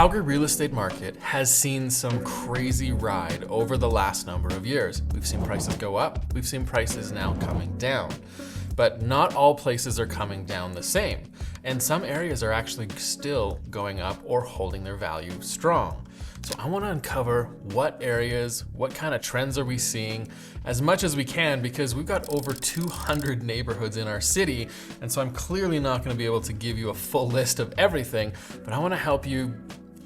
Calgary real estate market has seen some crazy ride over the last number of years. We've seen prices go up, we've seen prices now coming down. But not all places are coming down the same. And some areas are actually still going up or holding their value strong. So I want to uncover what areas, what kind of trends are we seeing as much as we can, because we've got over 200 neighborhoods in our city. And so I'm clearly not going to be able to give you a full list of everything, but I want to help you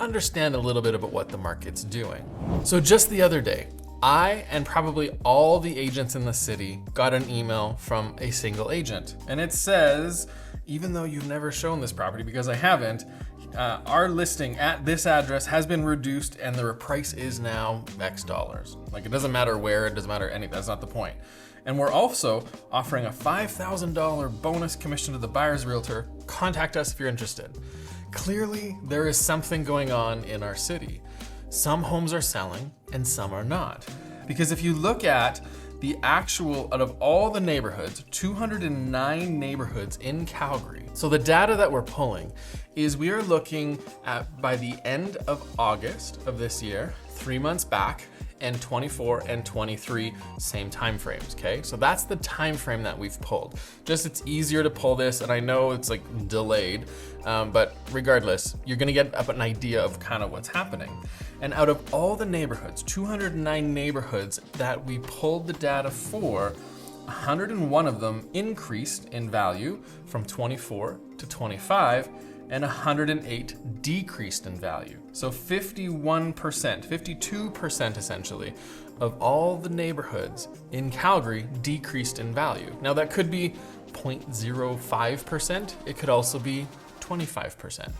understand a little bit about what the market's doing. So just the other day, I and probably all the agents in the city got an email from a single agent. And it says, even though you've never shown this property, because I haven't, our listing at this address has been reduced and the price is now X dollars. Like, it doesn't matter where, it doesn't matter anything, that's not the point. And we're also offering a $5,000 bonus commission to the buyer's realtor. Contact us if you're interested. Clearly, there is something going on in our city. Some homes are selling and some are not. Because if you look at the actual, out of all the neighborhoods, 209 neighborhoods in Calgary. So the data that we're pulling is we are looking at, by the end of August of this year, 3 months back, and 24 and 23 same time frames, okay? So that's the time frame that we've pulled. Just, it's easier to pull this, and I know it's like delayed, but regardless, you're gonna get an idea of kind of what's happening. And out of all the neighborhoods, 209 neighborhoods that we pulled the data for, 101 of them increased in value from 24 to 25, and 108 decreased in value. So 51%, 52% essentially, of all the neighborhoods in Calgary decreased in value. Now that could be 0.05%, it could also be 25%.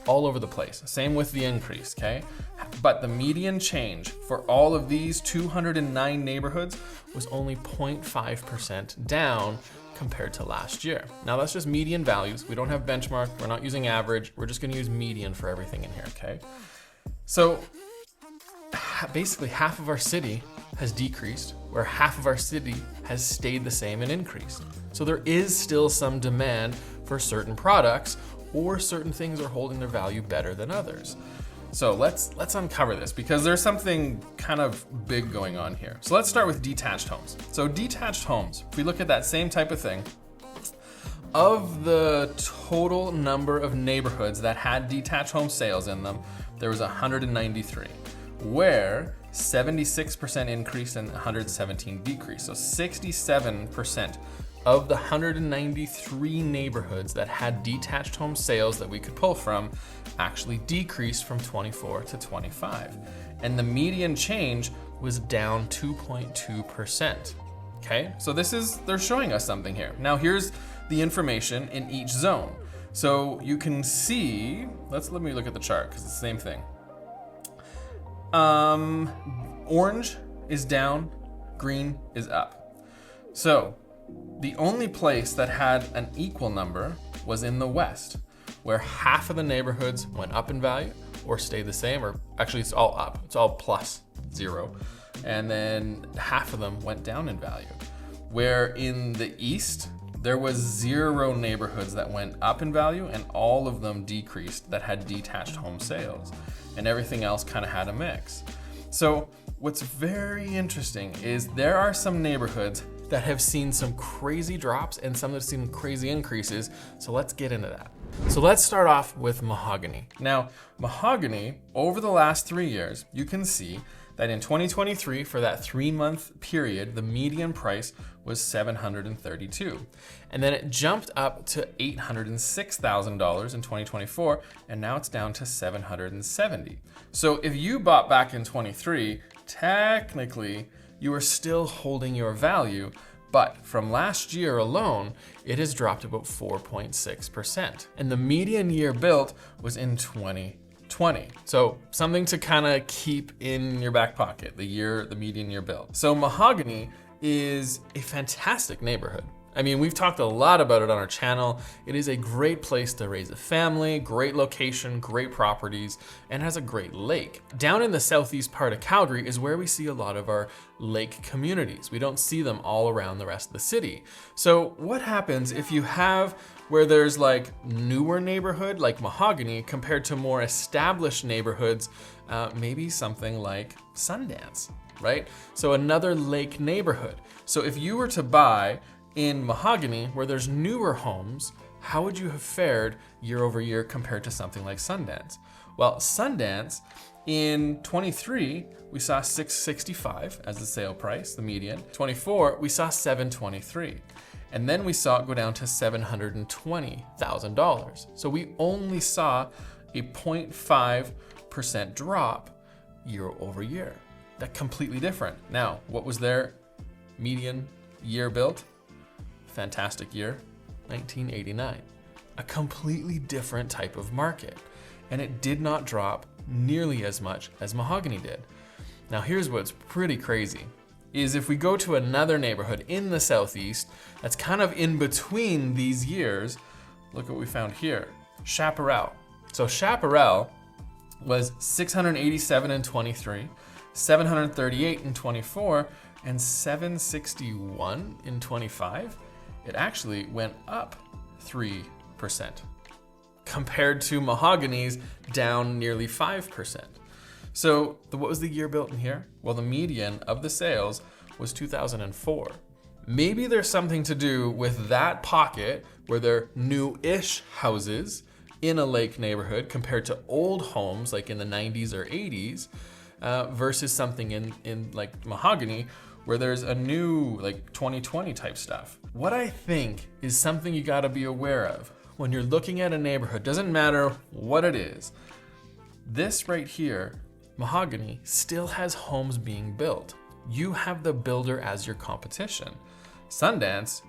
All over the place. Same with the increase, okay? But the median change for all of these 209 neighborhoods was only 0.5% down compared to last year. Now that's just median values. We don't have benchmark, we're not using average, we're just gonna use median for everything in here, okay? So basically half of our city has decreased, where half of our city has stayed the same and increased. So there is still some demand for certain products, or certain things are holding their value better than others. So let's uncover this, because there's something kind of big going on here. So let's start with detached homes. So detached homes, if we look at that same type of thing, of the total number of neighborhoods that had detached home sales in them, there was 193, where 76% increase and 117 decrease. So 67% of the 193 neighborhoods that had detached home sales that we could pull from actually decreased from 24 to 25. And the median change was down 2.2%. Okay, so they're showing us something here. Now here's the information in each zone. So you can see, let me look at the chart because it's the same thing. Orange is down, green is up. So the only place that had an equal number was in the west, where half of the neighborhoods went up in value or stayed the same, or actually it's all up, it's all plus 0. And then half of them went down in value. Where in the east, there was 0 neighborhoods that went up in value, and all of them decreased that had detached home sales. And everything else kind of had a mix. So what's very interesting is there are some neighborhoods that have seen some crazy drops and some that have seen crazy increases. So let's get into that. So let's start off with Mahogany. Now, Mahogany, over the last 3 years, you can see that in 2023, for that 3-month period, the median price was $732. And then it jumped up to $806,000 in 2024, and now it's down to $770. So if you bought back in 23, technically, you are still holding your value, but from last year alone, it has dropped about 4.6%. And the median year built was in 2020. So something to kind of keep in your back pocket, the median year built. So Mahogany is a fantastic neighborhood. I mean, we've talked a lot about it on our channel. It is a great place to raise a family, great location, great properties, and has a great lake. Down in the southeast part of Calgary is where we see a lot of our lake communities. We don't see them all around the rest of the city. So what happens if you have where there's like newer neighborhood like Mahogany compared to more established neighborhoods, maybe something like Sundance, right? So another lake neighborhood. So if you were to buy in Mahogany, where there's newer homes, how would you have fared year over year compared to something like Sundance? Well, Sundance in 23, we saw $665 as the sale price, the median. 24, we saw $723. And then we saw it go down to $720,000. So we only saw a 0.5% drop year over year. That's completely different. Now, what was their median year built? Fantastic year, 1989. A completely different type of market. And it did not drop nearly as much as Mahogany did. Now here's what's pretty crazy, is if we go to another neighborhood in the southeast that's kind of in between these years, look what we found here, Chaparral. So Chaparral was 687 in 23, 738 in 24, and 761 in 25. It actually went up 3% compared to Mahogany's down nearly 5%. So what was the year built in here? Well, the median of the sales was 2004. Maybe there's something to do with that pocket where they're new-ish houses in a lake neighborhood compared to old homes like in the 90s or 80s versus something in like Mahogany where there's a new like 2020 type stuff. What I think is something you gotta be aware of when you're looking at a neighborhood, doesn't matter what it is, this right here, Mahogany, still has homes being built. You have the builder as your competition. Sundance,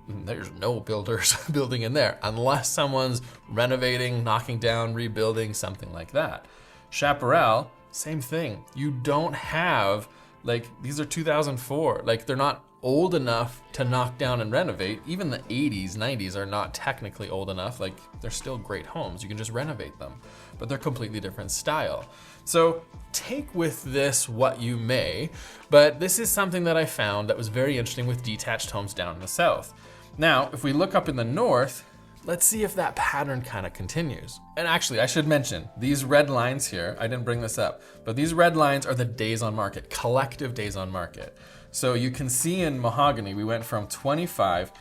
there's no builders building in there unless someone's renovating, knocking down, rebuilding, something like that. Chaparral, same thing. You don't have, like, these are 2004. Like, they're not old enough to knock down and renovate. Even the 80s, 90s are not technically old enough. Like, they're still great homes. You can just renovate them, but they're completely different style. So take with this what you may, but this is something that I found that was very interesting with detached homes down in the south. Now, if we look up in the north, let's see if that pattern kind of continues. And actually, I should mention, these red lines here, I didn't bring this up, but these red lines are the days on market, collective days on market. So you can see in Mahogany, we went from 25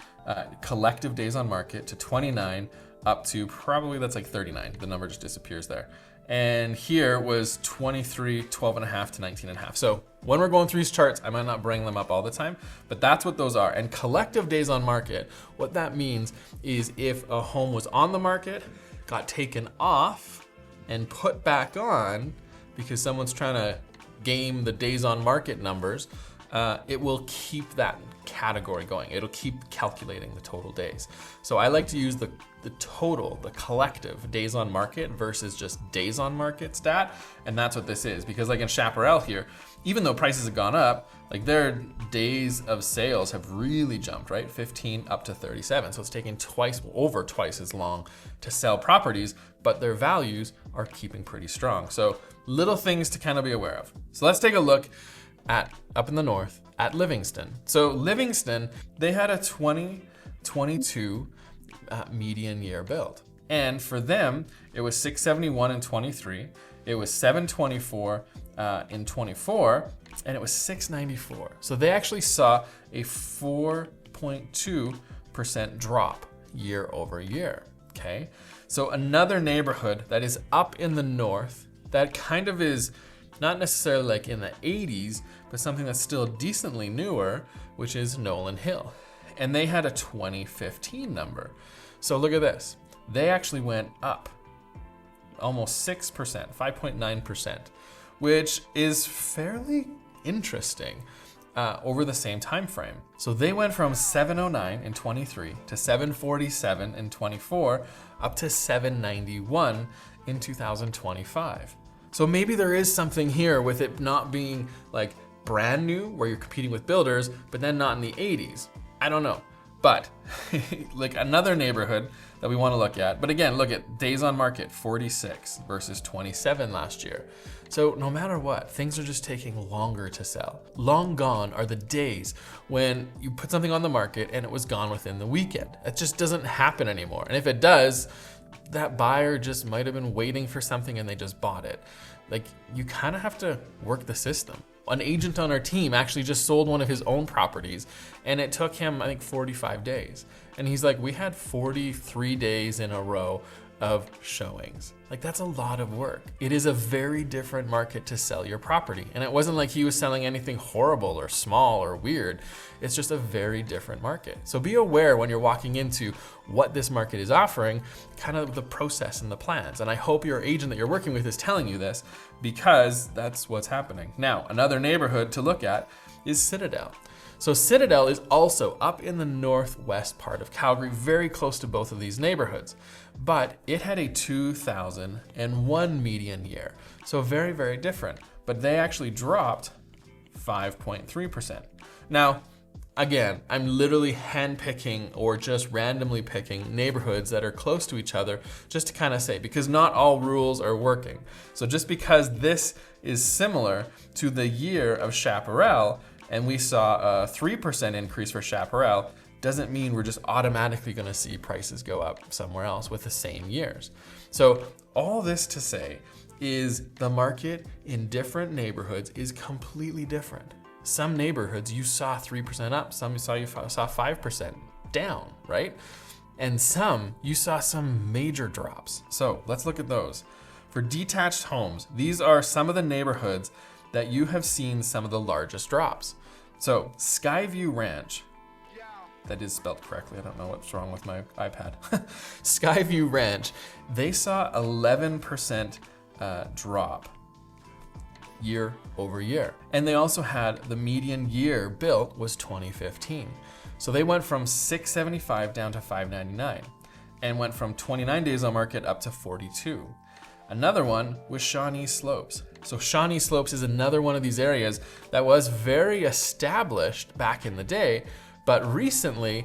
collective days on market to 29 up to probably that's like 39. The number just disappears there. And here was 23, 12 and a half to 19 and a half. So when we're going through these charts, I might not bring them up all the time, but that's what those are. And collective days on market, what that means is if a home was on the market, got taken off and put back on because someone's trying to game the days on market numbers, it will keep that category going. It'll keep calculating the total days. So I like to use the total, the collective days on market versus just days on market stat. And that's what this is, because like in Chaparral here, even though prices have gone up, like their days of sales have really jumped, right? 15 up to 37. So it's taking over twice as long to sell properties, but their values are keeping pretty strong. So little things to kind of be aware of. So let's take a look at up in the north at Livingston. So Livingston, they had a 2022 median year build. And for them, it was 671 in 23, it was 724 in 24, and it was 694. So they actually saw a 4.2% drop year over year, okay? So another neighborhood that is up in the north that kind of is not necessarily like in the 80s, but something that's still decently newer, which is Nolan Hill. And they had a 2015 number. So look at this. They actually went up almost 6%, 5.9%, which is fairly interesting over the same time frame. So they went from 709 in 23 to 747 in 24 up to 791 in 2025. So maybe there is something here with it not being like brand new where you're competing with builders, but then not in the 80s. I don't know. But like another neighborhood that we want to look at, but again, look at days on market, 46 versus 27 last year. So no matter what, things are just taking longer to sell. Long gone are the days when you put something on the market and it was gone within the weekend. It just doesn't happen anymore. And if it does, that buyer just might have been waiting for something and they just bought it. Like, you kind of have to work the system. An agent on our team actually just sold one of his own properties, and it took him, I think, 45 days. And he's like, we had 43 days in a row of showings. Like, that's a lot of work. It is a very different market to sell your property. And it wasn't like he was selling anything horrible or small or weird. It's just a very different market. So be aware when you're walking into what this market is offering, kind of the process and the plans. And I hope your agent that you're working with is telling you this, because that's what's happening. Now, another neighborhood to look at is Citadel. So Citadel is also up in the northwest part of Calgary, very close to both of these neighborhoods. But it had a 2001 median year. So very, very different. But they actually dropped 5.3%. Now, again, I'm literally handpicking or just randomly picking neighborhoods that are close to each other just to kind of say, because not all rules are working. So just because this is similar to the year of Chaparral, and we saw a 3% increase for Chaparral, doesn't mean we're just automatically going to see prices go up somewhere else with the same years. So all this to say is the market in different neighborhoods is completely different. Some neighborhoods you saw 3% up, some you saw 5% down, right? And some you saw some major drops. So let's look at those. For detached homes, these are some of the neighborhoods that you have seen some of the largest drops. So Skyview Ranch, that is spelled correctly. I don't know what's wrong with my iPad. Skyview Ranch, they saw 11% drop year over year. And they also had the median year built was 2015. So they went from 675 down to 599 and went from 29 days on market up to 42. Another one was Shawnee Slopes. So Shawnee Slopes is another one of these areas that was very established back in the day, but recently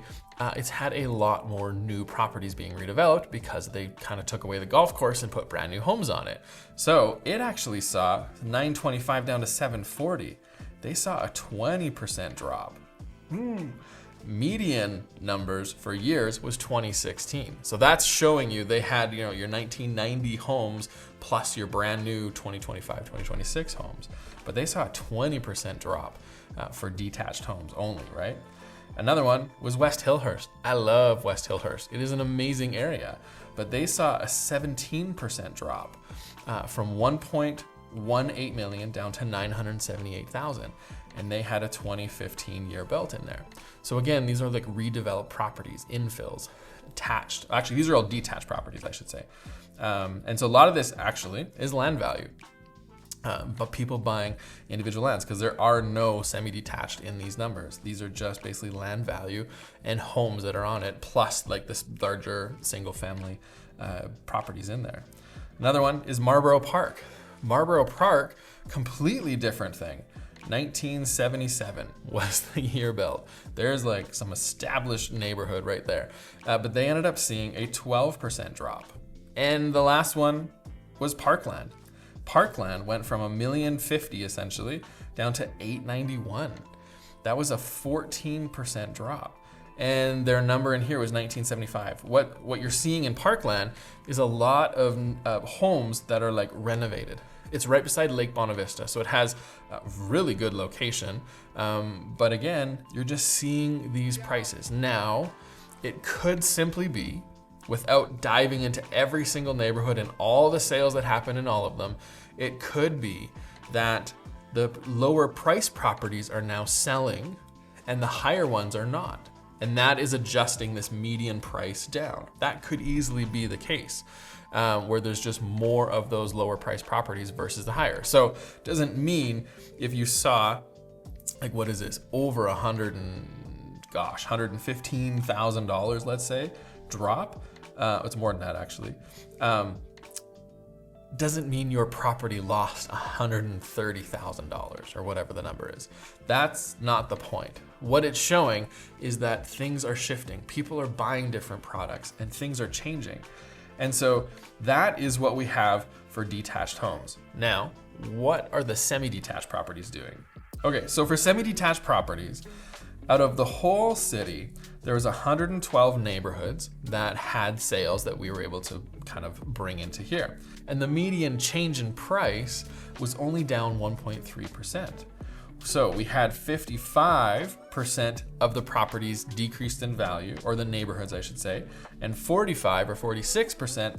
it's had a lot more new properties being redeveloped because they kind of took away the golf course and put brand new homes on it. So it actually saw 925 down to 740. They saw a 20% drop. Median numbers for years was 2016. So that's showing you they had, your 1990 homes plus your brand new 2025, 2026 homes. But they saw a 20% drop for detached homes only, right? Another one was West Hillhurst. I love West Hillhurst. It is an amazing area, but they saw a 17% drop from 1.18 million down to 978,000. And they had a 2015 year built in there. So again, these are like redeveloped properties, infills, attached. Actually, these are all detached properties, I should say. And so a lot of this actually is land value. But people buying individual lands, because there are no semi-detached in these numbers. These are just basically land value and homes that are on it, plus like this larger single family properties in there. Another one is Marlborough Park. Marlborough Park, completely different thing. 1977 was the year built. There's like some established neighborhood right there. But they ended up seeing a 12% drop. And the last one was Parkland. Parkland went from $1,050,000 essentially down to $891. That was a 14% drop. And their number in here was 1975. What you're seeing in Parkland is a lot of homes that are like renovated. It's right beside Lake Bonavista, so it has a really good location. But again, you're just seeing these prices. Now, it could simply be, without diving into every single neighborhood and all the sales that happen in all of them, it could be that the lower price properties are now selling and the higher ones are not. And that is adjusting this median price down. That could easily be the case. Where there's just more of those lower price properties versus the higher. So it doesn't mean if you saw, like, what is this, over $115,000, let's say, drop. It's more than that actually. doesn't mean your property lost $130,000 or whatever the number is. That's not the point. What it's showing is that things are shifting. People are buying different products and things are changing. And so that is what we have for detached homes. Now, what are the semi-detached properties doing? Okay, so for semi-detached properties, out of the whole city, there was 112 neighborhoods that had sales that we were able to kind of bring into here. And the median change in price was only down 1.3%. So we had 55% of the properties decreased in value, or the neighborhoods I should say, and 45 or 46%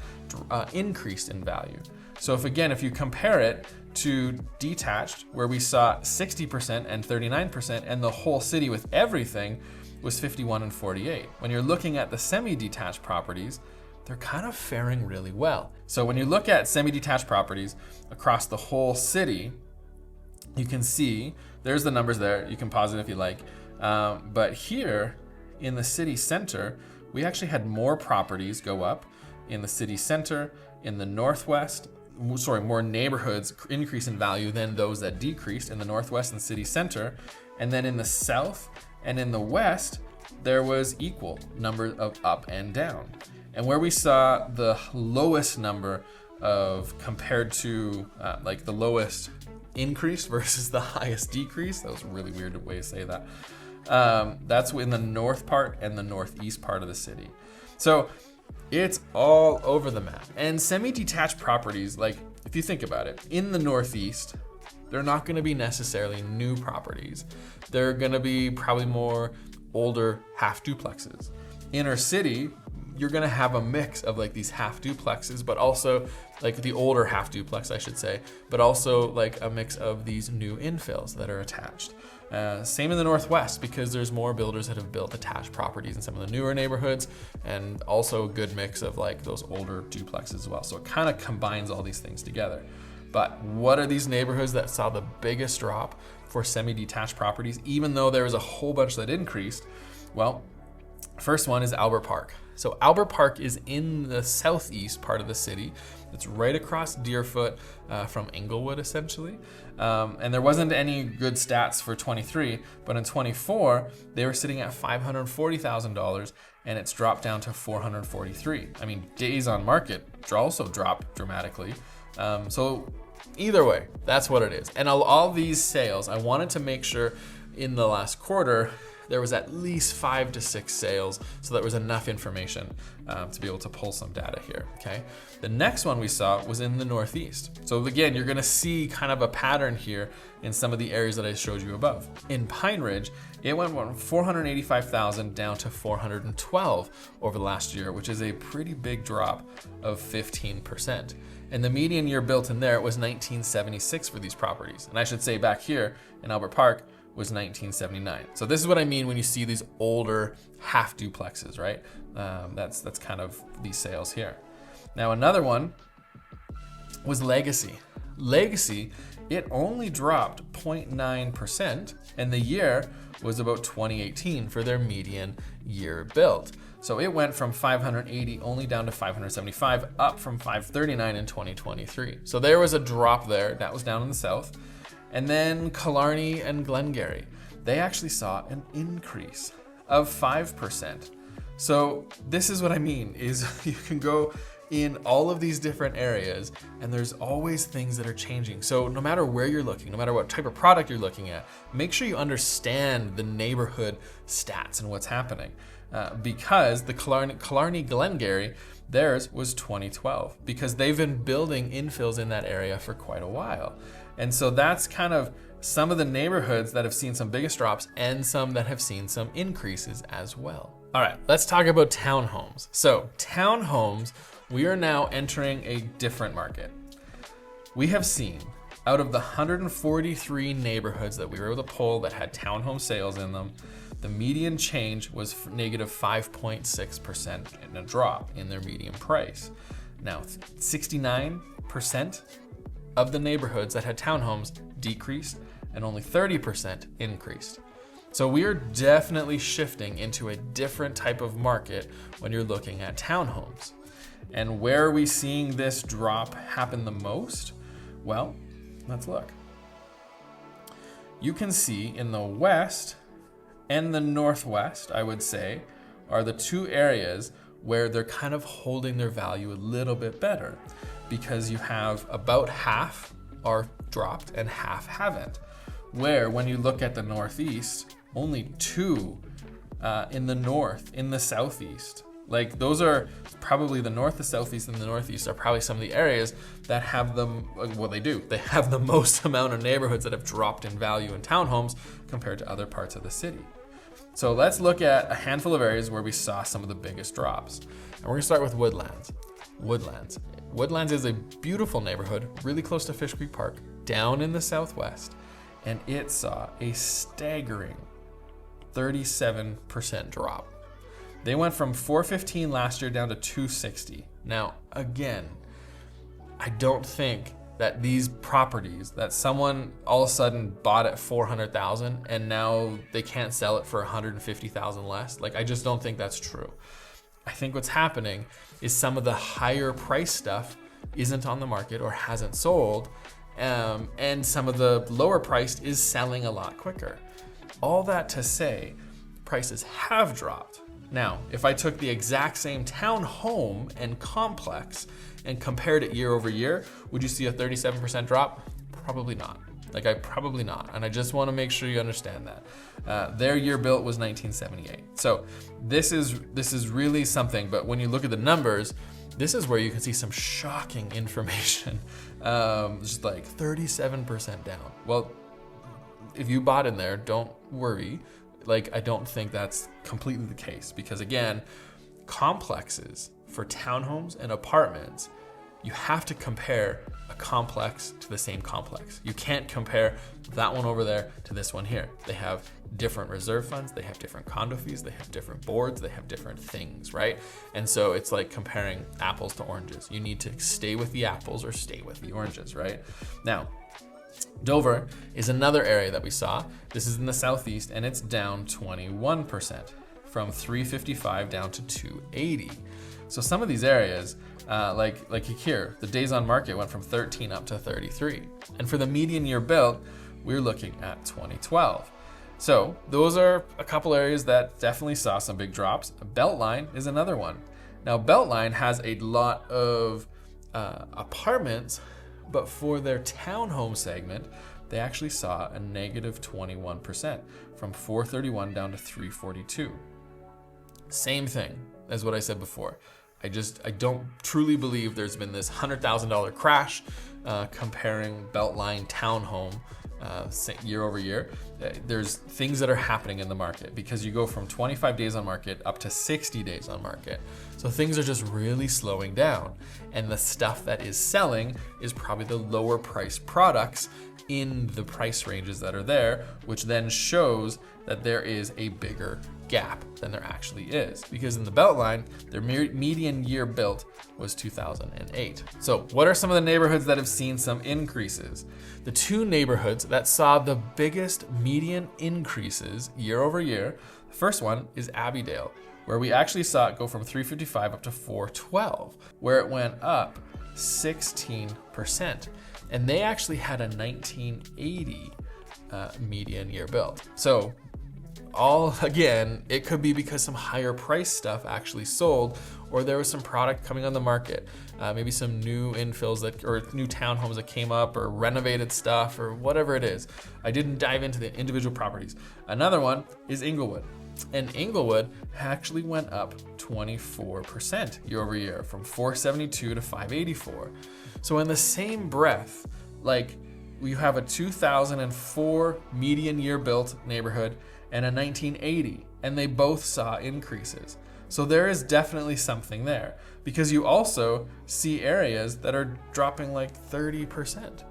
increased in value. So if you compare it to detached, where we saw 60% and 39%, and the whole city with everything was 51 and 48. When you're looking at the semi-detached properties, they're kind of faring really well. So when you look at semi-detached properties across the whole city, you can see, there's the numbers there. You can pause it if you like. But here in the city center, we actually had more properties go up in the city center, in the northwest, more neighborhoods increase in value than those that decreased in the northwest and city center. And then in the south and in the west, there was equal number of up and down. And where we saw the lowest number of compared to like the lowest increase versus the highest decrease, that was a really weird way to say that. That's in the north part and the northeast part of the city. So it's all over the map. And semi-detached properties, like if you think about it, in the northeast, they're not going to be necessarily new properties. They're going to be probably more older half duplexes. Inner city, you're going to have a mix of like these half duplexes, but also like the older half duplex, I should say, but also like a mix of these new infills that are attached. Same in the northwest, because there's more builders that have built attached properties in some of the newer neighborhoods, and also a good mix of like those older duplexes as well. So it kind of combines all these things together. But what are these neighborhoods that saw the biggest drop for semi-detached properties, even though there was a whole bunch that increased? Well, first one is Albert Park. So Albert Park is in the southeast part of the city. It's right across Deerfoot from Inglewood, essentially. And there wasn't any good stats for 23, but in 24, they were sitting at $540,000, and it's dropped down to $443. I mean, days on market also dropped dramatically. So either way, that's what it is. And all these sales, I wanted to make sure in the last quarter, there was at least 5 to 6 sales, so there was enough information to be able to pull some data here, okay? The next one we saw was in the northeast. So again, you're gonna see kind of a pattern here in some of the areas that I showed you above. In Pine Ridge, it went from 485,000 down to 412 over the last year, which is a pretty big drop of 15%. And the median year built in there was 1976 for these properties. And I should say back here in Albert Park, was 1979. So this is what I mean when you see these older half duplexes, right? That's kind of these sales here. Now another one was Legacy. Legacy, it only dropped 0.9%, and the year was about 2018 for their median year built. So it went from 580 only down to 575, up from 539 in 2023. So there was a drop there. That was down in the south. And then Killarney and Glengarry, they actually saw an increase of 5%. So this is what I mean, is you can go in all of these different areas and there's always things that are changing. So no matter where you're looking, no matter what type of product you're looking at, make sure you understand the neighborhood stats and what's happening. Because the Killarney Glengarry, theirs was 2012, because they've been building infills in that area for quite a while. And so that's kind of some of the neighborhoods that have seen some biggest drops and some that have seen some increases as well. All right, let's talk about townhomes. So townhomes, we are now entering a different market. We have seen out of the 143 neighborhoods that we were able to pull that had townhome sales in them, the median change was negative 5.6% in a drop in their median price. Now, 69% of the neighborhoods that had townhomes decreased and only 30% increased. So we are definitely shifting into a different type of market when you're looking at townhomes. And where are we seeing this drop happen the most? Well, let's look. You can see in the west and the northwest, I would say, are the two areas where they're kind of holding their value a little bit better, because you have about half are dropped and half haven't. Where when you look at the northeast, only two in the north, in the southeast. Like those are probably the north, the southeast, and the northeast are probably some of the areas that have them, well they do, they have the most amount of neighborhoods that have dropped in value in townhomes compared to other parts of the city. So let's look at a handful of areas where we saw some of the biggest drops. And we're gonna start with Woodlands. Woodlands is a beautiful neighborhood, really close to Fish Creek Park, down in the southwest, and it saw a staggering 37% drop. They went from 415 last year down to 260. Now, again, I don't think that these properties that someone all of a sudden bought at 400,000 and now they can't sell it for 150,000 less. Like, I just don't think that's true. I think what's happening is some of the higher price stuff isn't on the market or hasn't sold, and some of the lower priced is selling a lot quicker. All that to say, prices have dropped. Now, if I took the exact same townhome and complex and compared it year over year, would you see a 37% drop? Probably not. Probably not. And I just want to make sure you understand that. Their year built was 1978. So this is really something, but when you look at the numbers, this is where you can see some shocking information. Just like 37% down. Well, if you bought in there, don't worry. I don't think that's completely the case, because again, complexes for townhomes and apartments, you have to compare a complex to the same complex. You can't compare that one over there to this one here. They have different reserve funds, they have different condo fees, they have different boards, they have different things, right? And so it's like comparing apples to oranges. You need to stay with the apples or stay with the oranges, right? Now, Dover is another area that we saw. This is in the southeast, and it's down 21%, from 355 down to 280. So some of these areas, like here, the days on market went from 13 up to 33. And for the median year built, we're looking at 2012. So those are a couple areas that definitely saw some big drops. Beltline is another one. Now Beltline has a lot of apartments, but for their townhome segment, they actually saw a negative 21%, from 431 down to 342. Same thing as what I said before. I don't truly believe there's been this $100,000 crash comparing Beltline townhome year over year. There's things that are happening in the market, because you go from 25 days on market up to 60 days on market. So things are just really slowing down. And the stuff that is selling is probably the lower priced products in the price ranges that are there, which then shows that there is a bigger gap than there actually is. Because in the Beltline, their median year built was 2008. So what are some of the neighborhoods that have seen some increases? The two neighborhoods that saw the biggest median increases year over year, the first one is Abbeydale, where we actually saw it go from 355 up to 412, where it went up 16%. And they actually had a 1980 median year built. So again, it could be because some higher price stuff actually sold, or there was some product coming on the market. Maybe some new infills or new townhomes that came up, or renovated stuff, or whatever it is. I didn't dive into the individual properties. Another one is Inglewood. And Inglewood actually went up 24% year over year, from 472 to 584. So in the same breath, we have a 2004 median year built neighborhood and a 1980, and they both saw increases. So there is definitely something there, because you also see areas that are dropping 30%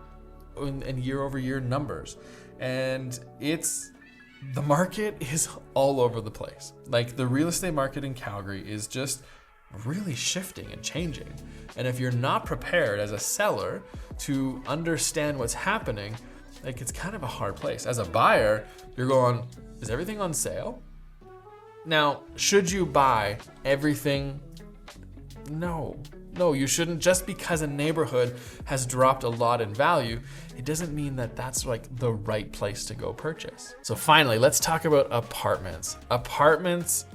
in year over year numbers. And the market is all over the place. The real estate market in Calgary is just really shifting and changing. And if you're not prepared as a seller to understand what's happening, it's kind of a hard place. As a buyer, you're going, is everything on sale? Now, should you buy everything? No. No, you shouldn't. Just because a neighborhood has dropped a lot in value, it doesn't mean that that's like the right place to go purchase. So finally, let's talk about apartments. Apartments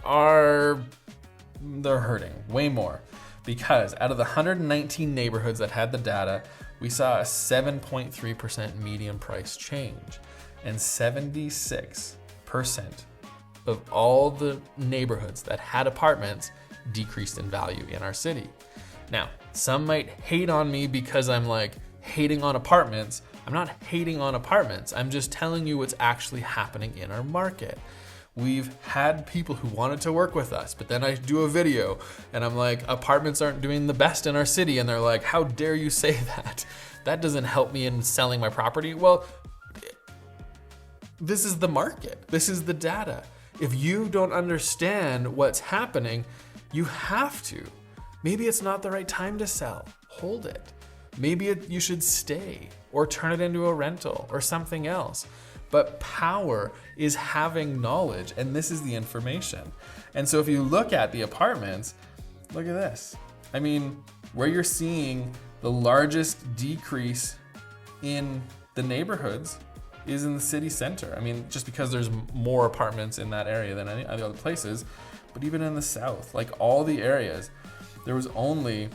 they're hurting way more, because out of the 119 neighborhoods that had the data, we saw a 7.3% median price change, and 76% of all the neighborhoods that had apartments decreased in value in our city. Now, some might hate on me because I'm like hating on apartments. I'm not hating on apartments. I'm just telling you what's actually happening in our market. We've had people who wanted to work with us, but then I do a video and I'm like, apartments aren't doing the best in our city. And they're like, how dare you say that? That doesn't help me in selling my property. Well, this is the market. This is the data. If you don't understand what's happening, you have to. Maybe it's not the right time to sell. Hold it. Maybe you should stay or turn it into a rental or something else. But power is having knowledge, and this is the information. And so if you look at the apartments, look at this. I mean, where you're seeing the largest decrease in the neighborhoods is in the city center. I mean, just because there's more apartments in that area than any other places, but even in the south, like all the areas, there was only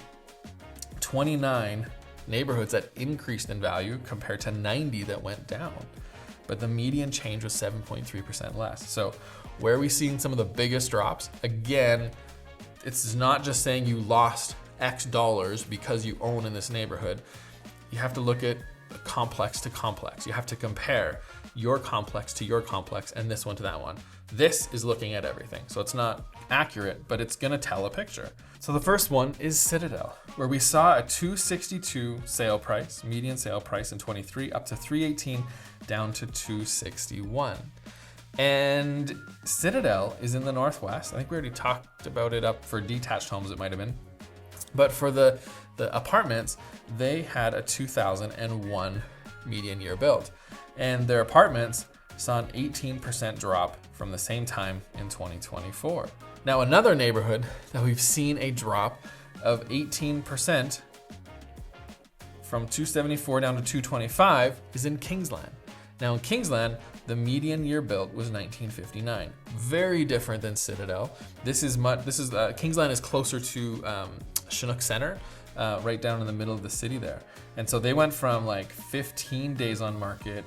29 neighborhoods that increased in value compared to 90 that went down. But the median change was 7.3% less. So where are we seeing some of the biggest drops? Again, it's not just saying you lost X dollars because you own in this neighborhood. You have to look at complex to complex. You have to compare your complex to your complex and this one to that one. This is looking at everything. So it's not accurate, but it's gonna tell a picture. So the first one is Citadel, where we saw a 262 sale price, median sale price in 23, up to 318, down to 261. And Citadel is in the Northwest. I think we already talked about it up for detached homes, it might have been. But for the apartments, they had a 2001 median year build. And their apartments saw an 18% drop from the same time in 2024. Now, another neighborhood that we've seen a drop of 18% from 274 down to 225 is in Kingsland. Now in Kingsland, the median year built was 1959. Very different than Citadel. Kingsland is closer to Chinook Center, right down in the middle of the city there. And so they went from like 15 days on market,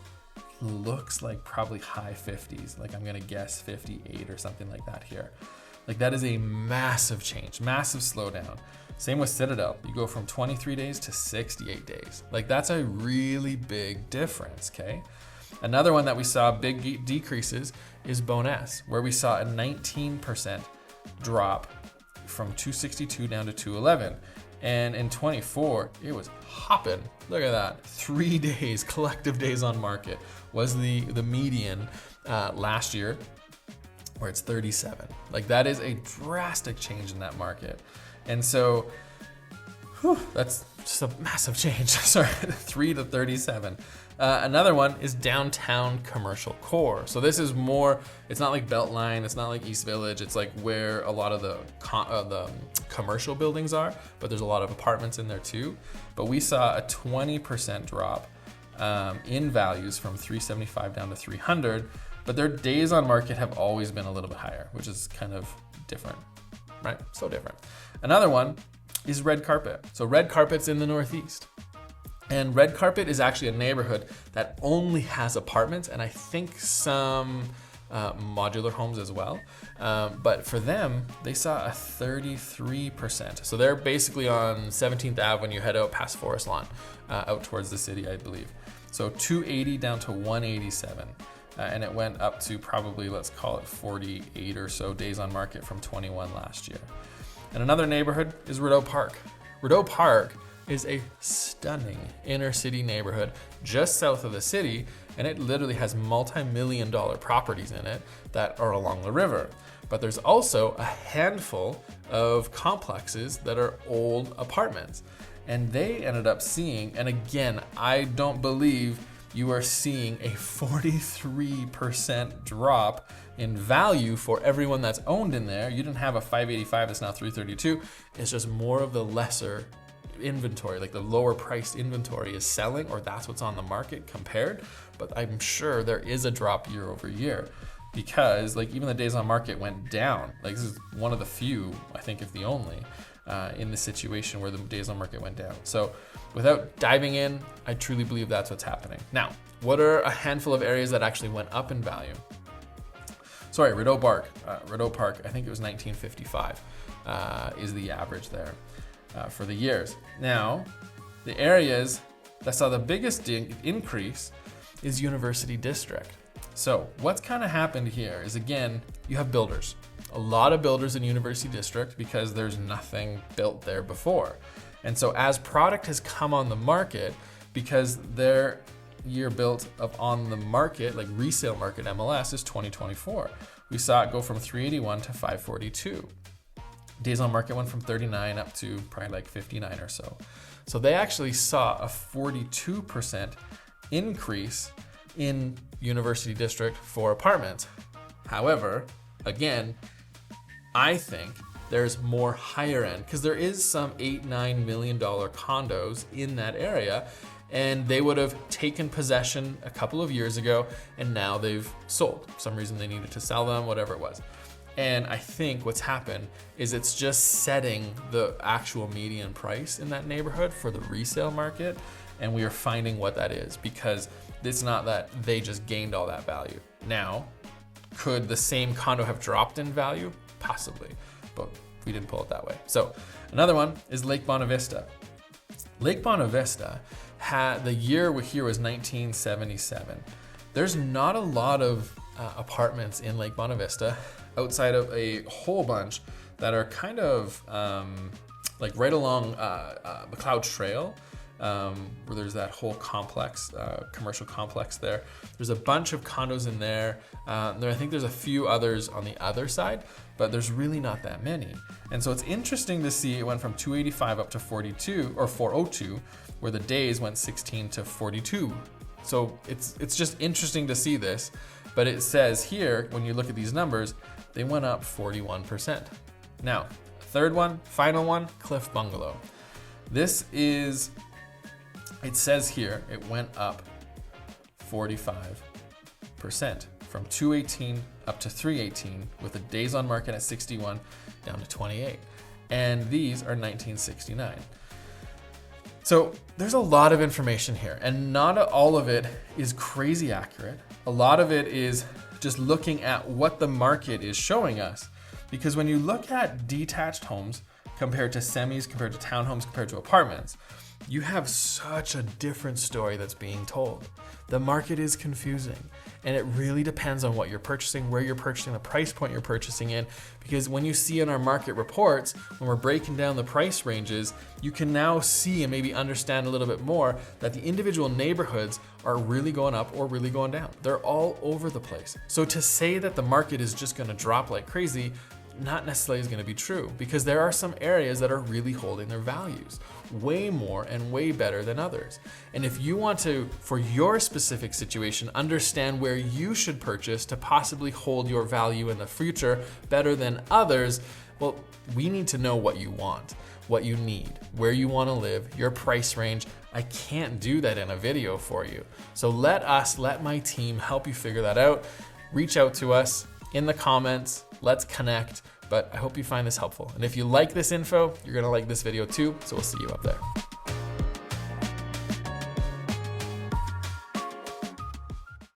looks like probably high 50s. Like I'm gonna guess 58 or something like that here. Like that is a massive change, massive slowdown. Same with Citadel. You go from 23 days to 68 days. Like that's a really big difference, okay? Another one that we saw big decreases is Boness, where we saw a 19% drop from 262 down to 211. And in 24, it was hopping. Look at that. 3 days, collective days on market was the median last year, where it's 37. Like that is a drastic change in that market. And so, that's just a massive change. Sorry, 3 to 37. Another one is downtown commercial core. So this is more, it's not like Beltline, it's not like East Village, it's like where a lot of the commercial buildings are, but there's a lot of apartments in there too. But we saw a 20% drop in values from 375 down to 300, but their days on market have always been a little bit higher, which is kind of different, right? So different. Another one is Red Carpet. So Red Carpet's in the Northeast. And Red Carpet is actually a neighborhood that only has apartments and I think some modular homes as well. But for them, they saw a 33%. So they're basically on 17th Ave when you head out past Forest Lawn, out towards the city, I believe. So 280 down to 187. And it went up to probably, let's call it 48 or so days on market from 21 last year. And another neighborhood is Rideau Park. Rideau Park is a stunning inner city neighborhood just south of the city, and it literally has multi-million-dollar properties in it that are along the river. But there's also a handful of complexes that are old apartments. And they ended up seeing, and again, I don't believe you are seeing a 43% drop in value for everyone that's owned in there. You didn't have a 585 that's now 332. It's just more of the lesser inventory, like the lower priced inventory is selling, or that's what's on the market compared. But I'm sure there is a drop year over year, because like even the days on market went down. Like this is one of the few, I think if the only, in the situation where the days on market went down. So without diving in, I truly believe that's what's happening. Now, what are a handful of areas that actually went up in value? Sorry, Rideau Park, I think it was 1955 is the average there for the years. Now, the areas that saw the biggest increase is University District. So what's kind of happened here is, again, you have builders. A lot of builders in University District because there's nothing built there before. And so as product has come on the market, because their year built up on the market, like resale market MLS, is 2024. We saw it go from 381 to 542. Days on market went from 39 up to probably like 59 or so. So they actually saw a 42% increase in University District for apartments. However, again, I think there's more higher end, because there is some $8-9 million condos in that area, and they would have taken possession a couple of years ago and now they've sold. For some reason they needed to sell them, whatever it was. And I think what's happened is it's just setting the actual median price in that neighborhood for the resale market, and we are finding what that is, because it's not that they just gained all that value. Now, could the same condo have dropped in value? Possibly, but we didn't pull it that way. So another one is Lake Bonavista. Lake Bonavista had, the year here was 1977. There's not a lot of apartments in Lake Bonavista outside of a whole bunch that are kind of like right along McLeod Trail, where there's that whole complex, commercial complex there. There's a bunch of condos in there. I think there's a few others on the other side, but there's really not that many. And so it's interesting to see it went from 285 up to 42 or 402, where the days went 16 to 42. So it's just interesting to see this, but it says here, when you look at these numbers, they went up 41%. Now, third one, final one, Cliff Bungalow. This is, it says here, it went up 45%, from 218 up to 318, with the days on market at 61 down to 28. And these are 1969. So there's a lot of information here, and not all of it is crazy accurate. A lot of it is just looking at what the market is showing us. Because when you look at detached homes compared to semis, compared to townhomes, compared to apartments, you have such a different story that's being told. The market is confusing, and it really depends on what you're purchasing, where you're purchasing, the price point you're purchasing in, because when you see in our market reports, when we're breaking down the price ranges, you can now see and maybe understand a little bit more that the individual neighborhoods are really going up or really going down. They're all over the place. So to say that the market is just gonna drop like crazy, not necessarily is going to be true, because there are some areas that are really holding their values way more and way better than others. And if you want to, for your specific situation, understand where you should purchase to possibly hold your value in the future better than others, well, we need to know what you want, what you need, where you want to live, your price range. I can't do that in a video for you. So let my team help you figure that out. Reach out to us in the comments. Let's connect, but I hope you find this helpful. And if you like this info, you're gonna like this video too, so we'll see you up there.